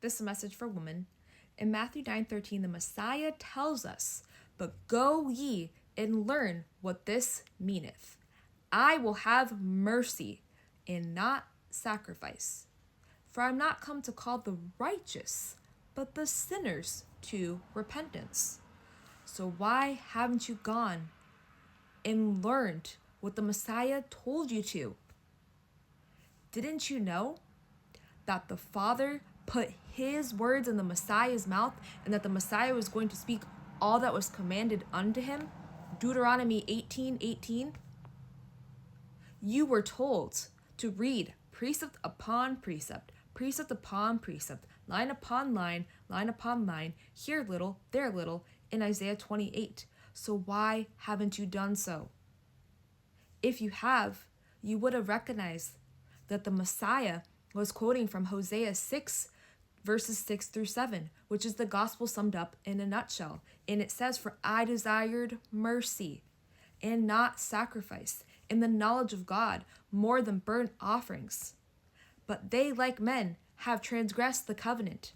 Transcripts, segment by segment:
This is a message for women. In Matthew 9:13, the Messiah tells us, "But go ye and learn what this meaneth. I will have mercy and not sacrifice. For I am not come to call the righteous, but the sinners to repentance." So why haven't you gone and learned what the Messiah told you to? Didn't you know that the Father put his words in the Messiah's mouth and that the Messiah was going to speak all that was commanded unto him? Deuteronomy 18:18. You were told to read precept upon precept, precept upon precept, line upon line, line upon line, here little, there little, in Isaiah 28. So why haven't you done so? If you have, you would have recognized that the Messiah was quoting from Hosea 6, verses 6 through 7, which is the gospel summed up in a nutshell. And it says, "For I desired mercy and not sacrifice, and the knowledge of God more than burnt offerings. But they, like men, have transgressed the covenant.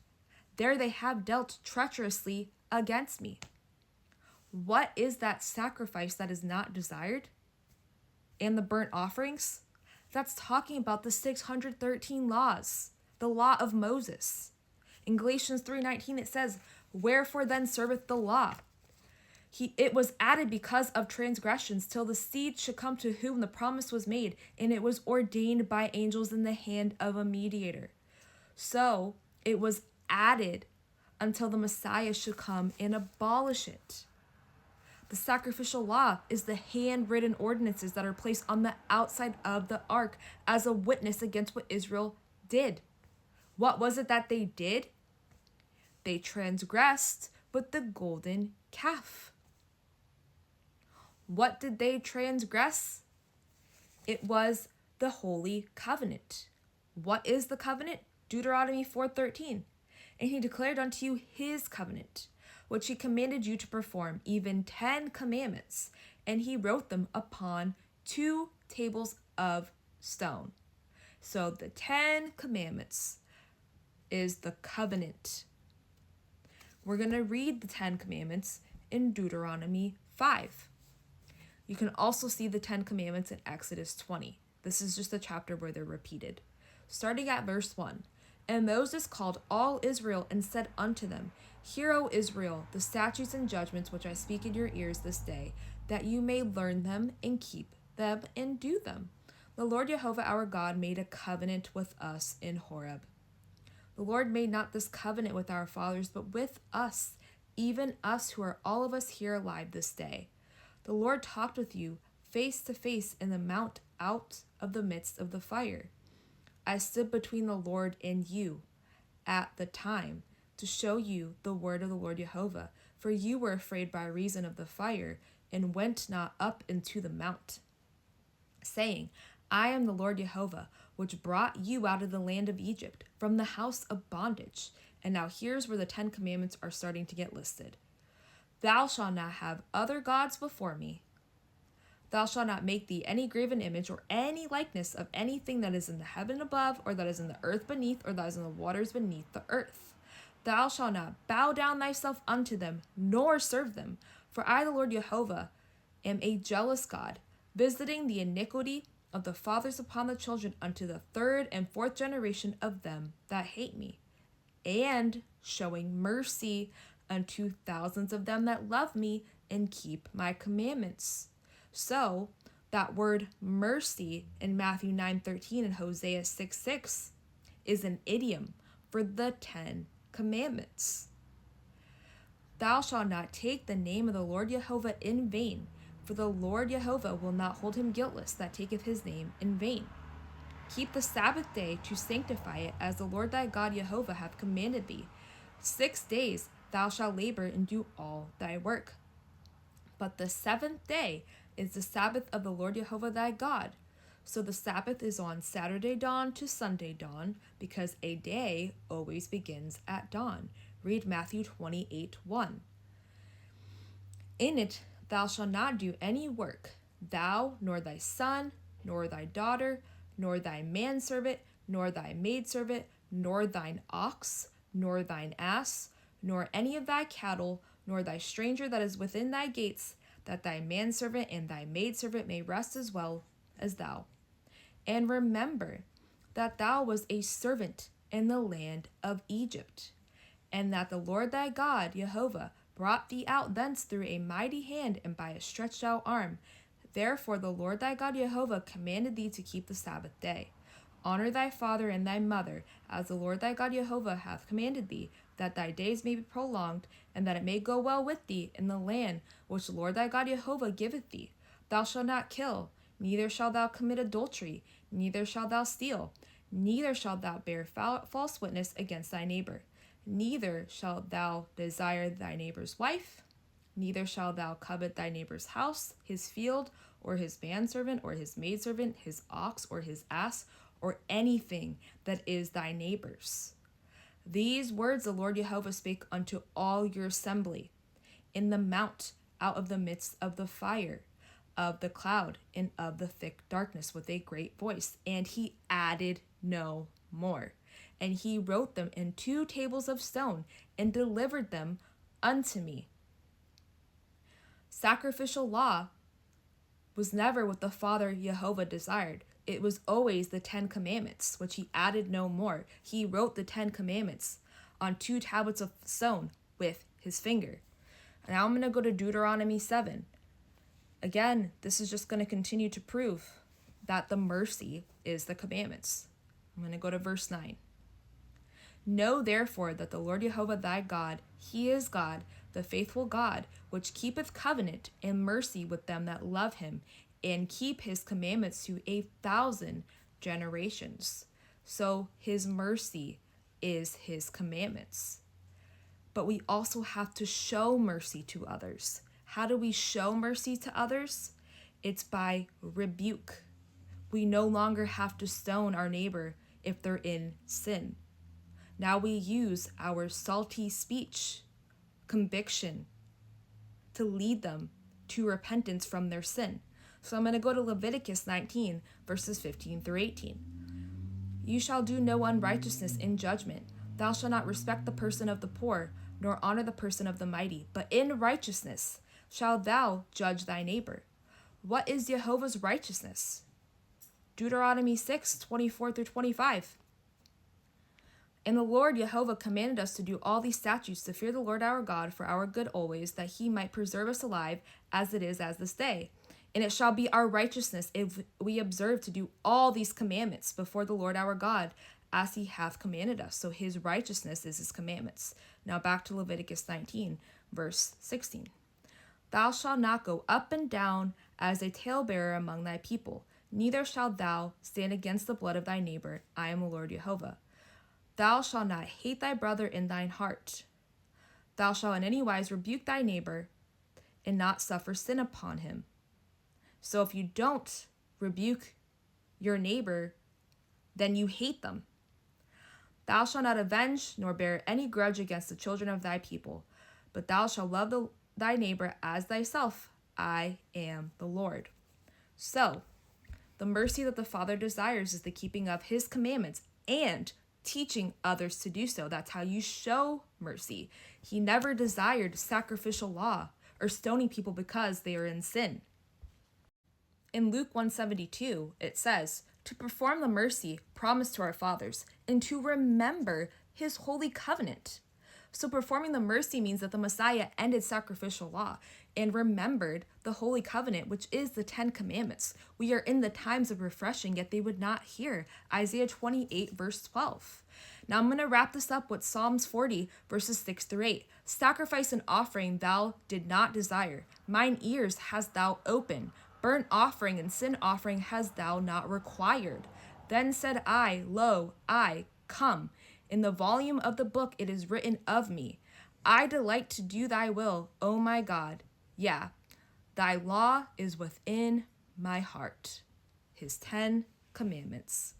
There they have dealt treacherously against me." What is that sacrifice that is not desired? And the burnt offerings? That's talking about the 613 laws, the law of Moses. In Galatians 3:19 it says, "Wherefore then serveth the law? It was added because of transgressions, till the seed should come to whom the promise was made, and it was ordained by angels in the hand of a mediator." So it was added until the Messiah should come and abolish it. The sacrificial law is the handwritten ordinances that are placed on the outside of the ark as a witness against what Israel did. What was it that they did? They transgressed with the golden calf. What did they transgress? It was the holy covenant. What is the covenant? Deuteronomy 4:13. "And he declared unto you his covenant, which he commanded you to perform, even 10 commandments, and he wrote them upon 2 tables of stone." So the 10 commandments is the covenant. We're going to read the 10 commandments in Deuteronomy 5. You can also see the 10 commandments in Exodus 20. This is just a chapter where they're repeated. Starting at verse 1. "And Moses called all Israel and said unto them, Hear, O Israel, the statutes and judgments which I speak in your ears this day, that you may learn them and keep them and do them. The Lord Jehovah our God made a covenant with us in Horeb. The Lord made not this covenant with our fathers, but with us, even us who are all of us here alive this day. The Lord talked with you face to face in the mount out of the midst of the fire. I stood between the Lord and you at the time to show you the word of the Lord Jehovah, for you were afraid by reason of the fire and went not up into the mount, saying, I am the Lord Jehovah, which brought you out of the land of Egypt, from the house of bondage." And now here's where the 10 commandments are starting to get listed. "Thou shalt not have other gods before me. Thou shalt not make thee any graven image or any likeness of anything that is in the heaven above, or that is in the earth beneath, or that is in the waters beneath the earth. Thou shalt not bow down thyself unto them, nor serve them. For I, the Lord Jehovah, am a jealous God, visiting the iniquity of the fathers upon the children unto the 3rd and 4th generation of them that hate me, and showing mercy unto thousands of them that love me and keep my commandments." So that word mercy in Matthew 9:13 and Hosea 6:6 is an idiom for the 10 commandments. "Thou shalt not take the name of the Lord Jehovah in vain, for the Lord Jehovah will not hold him guiltless that taketh his name in vain. Keep the Sabbath day to sanctify it, as the Lord thy God Jehovah hath commanded thee. 6 days thou shalt labor and do all thy work. But the 7th day is the Sabbath of the Lord Jehovah thy God. So the Sabbath is on Saturday dawn to Sunday dawn, because a day always begins at dawn." Read Matthew 28:1. "In it thou shalt not do any work, thou, nor thy son, nor thy daughter, nor thy manservant, nor thy maidservant, nor thine ox, nor thine ass, nor any of thy cattle, nor thy stranger that is within thy gates, that thy manservant and thy maidservant may rest as well as thou. And remember that thou wast a servant in the land of Egypt, and that the Lord thy God, Jehovah, brought thee out thence through a mighty hand and by a stretched out arm. Therefore the Lord thy God, Jehovah, commanded thee to keep the Sabbath day. Honor thy father and thy mother, as the Lord thy God, Jehovah, hath commanded thee, that thy days may be prolonged, and that it may go well with thee in the land which the Lord thy God, Jehovah, giveth thee. Thou shalt not kill, neither shalt thou commit adultery, neither shalt thou steal, neither shalt thou bear false witness against thy neighbor. Neither shalt thou desire thy neighbor's wife, neither shalt thou covet thy neighbor's house, his field, or his manservant, or his maidservant, his ox, or his ass, or anything that is thy neighbor's. These words the Lord Jehovah spake unto all your assembly in the mount, out of the midst of the fire, of the cloud, and of the thick darkness, with a great voice. And he added no more. And he wrote them in 2 tables of stone, and delivered them unto me. Sacrificial law was never what the Father Jehovah desired. It was always the 10 commandments, which he added no more. He wrote the 10 commandments on 2 tablets of stone with his finger. Now I'm going to go to Deuteronomy 7. Again, this is just going to continue to prove that the mercy is the commandments. I'm going to go to verse 9. Know therefore that the Lord Jehovah thy God, he is God, the faithful God, which keepeth covenant and mercy with them that love him, and keep his commandments to 1,000 generations. So his mercy is his commandments. But we also have to show mercy to others. How do we show mercy to others? It's by rebuke. We no longer have to stone our neighbor if they're in sin. Now we use our salty speech, conviction, to lead them to repentance from their sin. So I'm going to go to Leviticus 19, verses 15 through 18. You shall do no unrighteousness in judgment. Thou shalt not respect the person of the poor, nor honor the person of the mighty, but in righteousness shalt thou judge thy neighbor. What is Jehovah's righteousness? Deuteronomy 6, 24 through 25. And the Lord Jehovah commanded us to do all these statutes, to fear the Lord our God for our good always, that he might preserve us alive as it is as this day. And it shall be our righteousness if we observe to do all these commandments before the Lord our God, as he hath commanded us. So his righteousness is his commandments. Now back to Leviticus 19, verse 16. Thou shalt not go up and down as a talebearer among thy people, neither shalt thou stand against the blood of thy neighbor. I am the Lord Jehovah. Thou shalt not hate thy brother in thine heart. Thou shalt in any wise rebuke thy neighbor, and not suffer sin upon him. So if you don't rebuke your neighbor, then you hate them. Thou shalt not avenge nor bear any grudge against the children of thy people, but thou shalt love thy neighbor as thyself. I am the Lord. So, the mercy that the Father desires is the keeping of his commandments and teaching others to do so. That's how you show mercy. He never desired sacrificial law or stoning people because they are in sin. In Luke 172, it says, to perform the mercy promised to our fathers and to remember his holy covenant. So performing the mercy means that the Messiah ended sacrificial law and remembered the holy covenant, which is the 10 commandments. We are in the times of refreshing, yet they would not hear. Isaiah 28, verse 12. Now I'm going to wrap this up with Psalms 40, verses 6 through 8. Sacrifice and offering thou did not desire. Mine ears hast thou opened. Burnt offering and sin offering hast thou not required. Then said I, Lo, I come. In the volume of the book it is written of me. I delight to do thy will, O my God. Yeah, thy law is within my heart. His 10 commandments.